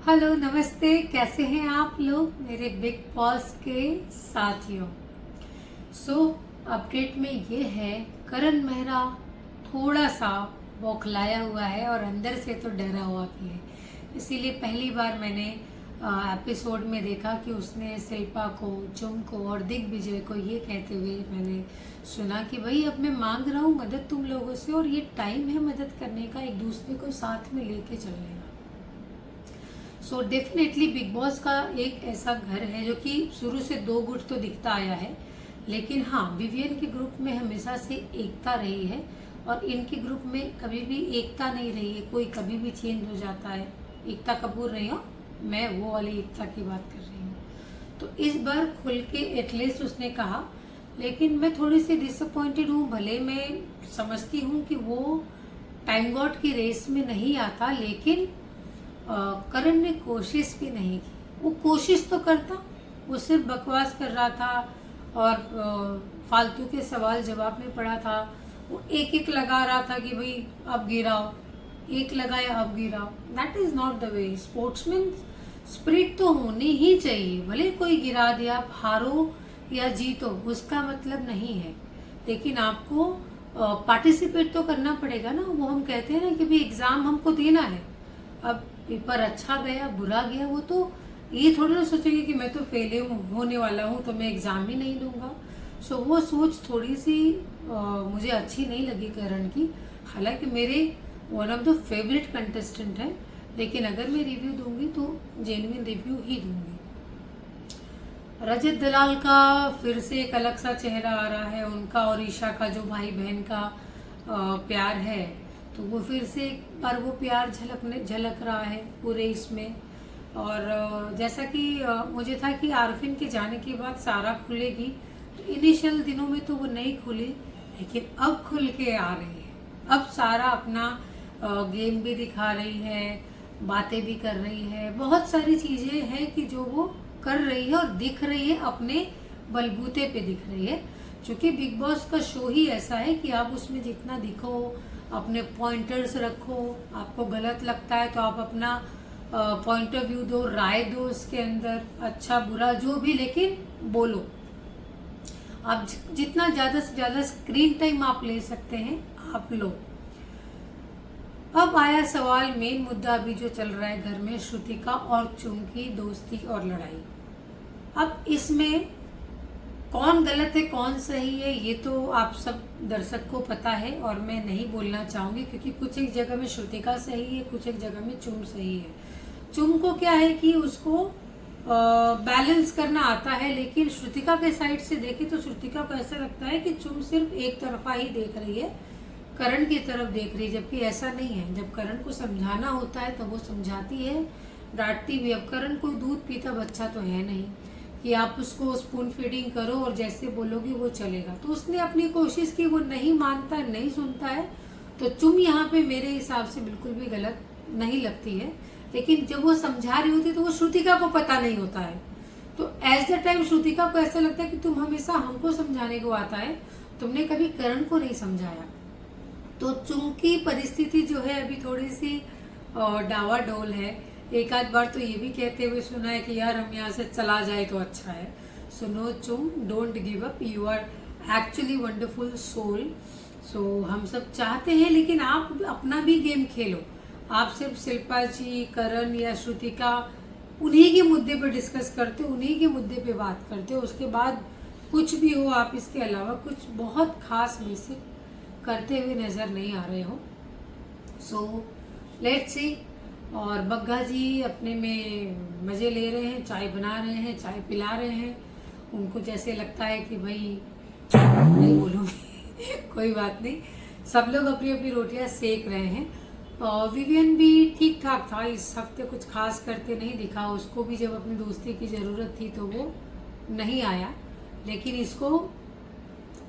Hello नमस्ते, कैसे हैं आप लोग मेरे बिग बॉस के साथियों। अपडेट में ये है, करण मेहरा थोड़ा सा बौखलाया हुआ है और अंदर से तो डरा हुआ भी है। इसीलिए पहली बार मैंने एपिसोड में देखा कि उसने शिल्पा को, चुम को और दिग्विजय को ये कहते हुए मैंने सुना कि भाई अब मैं मांग रहा हूँ मदद तुम लोगों से और ये टाइम है मदद करने का, एक दूसरे को साथ में लेके चलने का। डेफिनेटली बिग बॉस का एक ऐसा घर है जो कि शुरू से दो गुट तो दिखता आया है, लेकिन हाँ, विवियन के ग्रुप में हमेशा से एकता रही है और इनके ग्रुप में कभी भी एकता नहीं रही है। कोई कभी भी चेंज हो जाता है। एकता कपूर नहीं हो, मैं वो वाली एकता की बात कर रही हूँ। तो इस बार खुल के एटलीस्ट उसने कहा, लेकिन मैं थोड़ी सी डिसअपॉइंटेड हूँ। भले मैं समझती हूँ कि वो टाइम गॉड की रेस में नहीं आता, लेकिन करण ने कोशिश भी नहीं की। वो कोशिश तो करता, वो सिर्फ बकवास कर रहा था और फालतू के सवाल जवाब में पड़ा था। वो एक एक लगा रहा था कि भाई अब गिराओ, एक लगाया अब गिराओ। That is not the way. Sportsman spirit तो होनी ही चाहिए। भले कोई गिरा दिया, आप हारो या जीतो उसका मतलब नहीं है, लेकिन आपको पार्टिसिपेट तो करना पड़ेगा ना। वो हम कहते हैं ना कि भाई एग्जाम हमको देना है। अब पेपर अच्छा गया बुरा गया, वो तो ये थोड़ा ना सोचेंगे कि मैं तो फेल होने वाला हूँ तो मैं एग्जाम ही नहीं लूंगा। वो सोच थोड़ी सी मुझे अच्छी नहीं लगी करण की। हालांकि मेरे one of the favourite contestant है, लेकिन अगर मैं रिव्यू दूंगी तो जेन्युइन रिव्यू ही दूंगी। रजत दलाल का फिर से एक अलग सा चेहरा आ रहा है। उनका और ईशा का जो भाई बहन का प्यार है, तो वो फिर से एक बार वो प्यार झलक रहा है पूरे इसमें। और जैसा कि मुझे था कि आरफिन के जाने के बाद सारा खुलेगी, तो इनिशियल दिनों में तो वो नहीं खुली, लेकिन अब खुल के आ रही है। अब सारा अपना गेम भी दिखा रही है, बातें भी कर रही है, बहुत सारी चीजें हैं कि जो वो कर रही है और दिख रही है, अपने बलबूते पे दिख रही है। क्योंकि बिग बॉस का शो ही ऐसा है कि आप उसमें जितना दिखो, अपने पॉइंटर्स रखो। आपको गलत लगता है तो आप अपना पॉइंट ऑफ व्यू दो, राय दो उसके अंदर, अच्छा बुरा जो भी, लेकिन बोलो। आप जितना ज्यादा से ज्यादा स्क्रीन टाइम आप ले सकते हैं आप लो। अब आया सवाल, मेन मुद्दा अभी जो चल रहा है घर में, श्रुतिका और चुम की दोस्ती और लड़ाई। अब इसमें कौन गलत है कौन सही है ये तो आप सब दर्शक को पता है और मैं नहीं बोलना चाहूंगी, क्योंकि कुछ एक जगह में श्रुतिका सही है, कुछ एक जगह में चुम सही है। चुम को क्या है कि उसको बैलेंस करना आता है, लेकिन श्रुतिका के साइड से देखे तो श्रुतिका को ऐसा लगता है कि चुम सिर्फ एक तरफा ही देख रही है, करण की तरफ देख रही है, जबकि ऐसा नहीं है। जब करण को समझाना होता है तो वो समझाती है, डांटती भी। अब करण कोई दूध पीता बच्चा तो है नहीं कि आप उसको स्पून फीडिंग करो और जैसे बोलोगे वो चलेगा। तो उसने अपनी कोशिश की, वो नहीं मानता, नहीं सुनता है। तो चुम यहाँ पे मेरे हिसाब से बिल्कुल भी गलत नहीं लगती है, लेकिन जब वो समझा रही होती है तो वो श्रुतिका को पता नहीं होता है। तो एज द टाइम श्रुतिका को ऐसा लगता है कि तुम हमेशा हमको समझाने को आता है, तुमने कभी करण को नहीं समझाया। तो चुम की परिस्थिति जो है अभी थोड़ी सी डावाडोल है। एक आध बार तो ये भी कहते हुए सुना है कि यार हम यहाँ से चला जाए तो अच्छा है। So no chum, don't give up, you are actually wonderful soul. हम सब चाहते हैं, लेकिन आप अपना भी गेम खेलो। आप सिर्फ शिल्पा जी, करण या श्रुतिका उन्हीं के मुद्दे पे डिस्कस करते हो, उन्हीं के मुद्दे पे बात करते हो, उसके बाद कुछ भी हो आप इसके अलावा कुछ बहुत खास बेसिक करते हुए नजर नहीं आ रहे हो। Let's see. और बग्गा जी अपने में मज़े ले रहे हैं, चाय बना रहे हैं, चाय पिला रहे हैं। उनको जैसे लगता है कि भाई नहीं बोलूँगी कोई बात नहीं, सब लोग अपनी अपनी रोटियां सेक रहे हैं। और विवियन भी ठीक ठाक था, इस हफ्ते कुछ खास करते नहीं दिखा। उसको भी जब अपनी दोस्ती की ज़रूरत थी तो वो नहीं आया, लेकिन इसको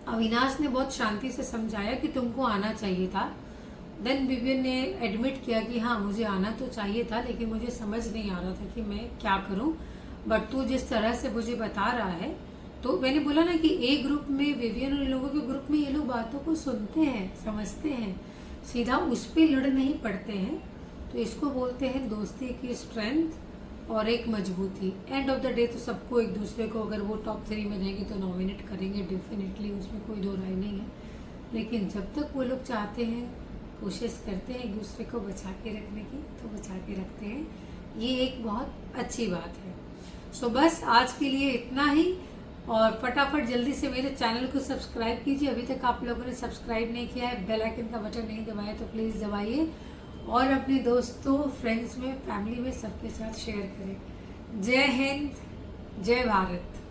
अविनाश ने बहुत शांति से समझाया कि तुमको आना चाहिए था। देन विवियन ने एडमिट किया कि हाँ मुझे आना तो चाहिए था, लेकिन मुझे समझ नहीं आ रहा था कि मैं क्या करूं। बट तू जिस तरह से मुझे बता रहा है, तो मैंने बोला ना कि एक ग्रुप में विवियन और इन लोगों के ग्रुप में ये लोग बातों को सुनते हैं, समझते हैं, सीधा उस पर लड़ नहीं पड़ते हैं। तो इसको बोलते हैं दोस्ती की स्ट्रेंथ और एक मजबूती। एंड ऑफ द डे तो सबको एक दूसरे को, अगर वो टॉप 3 में रहेंगे तो नॉमिनेट करेंगे डेफिनेटली, उसमें कोई दो राय नहीं है। लेकिन जब तक वो लोग चाहते हैं, कोशिश करते हैं एक दूसरे को बचा के रखने की, तो बचा के रखते हैं। ये एक बहुत अच्छी बात है। सो बस आज के लिए इतना ही, और फटाफट जल्दी से मेरे चैनल को सब्सक्राइब कीजिए। अभी तक आप लोगों ने सब्सक्राइब नहीं किया है, बेल आइकन का बटन नहीं दबाया तो प्लीज़ दबाइए, और अपने दोस्तों, फ्रेंड्स में, फैमिली में सबके साथ शेयर करें। जय हिंद, जय भारत।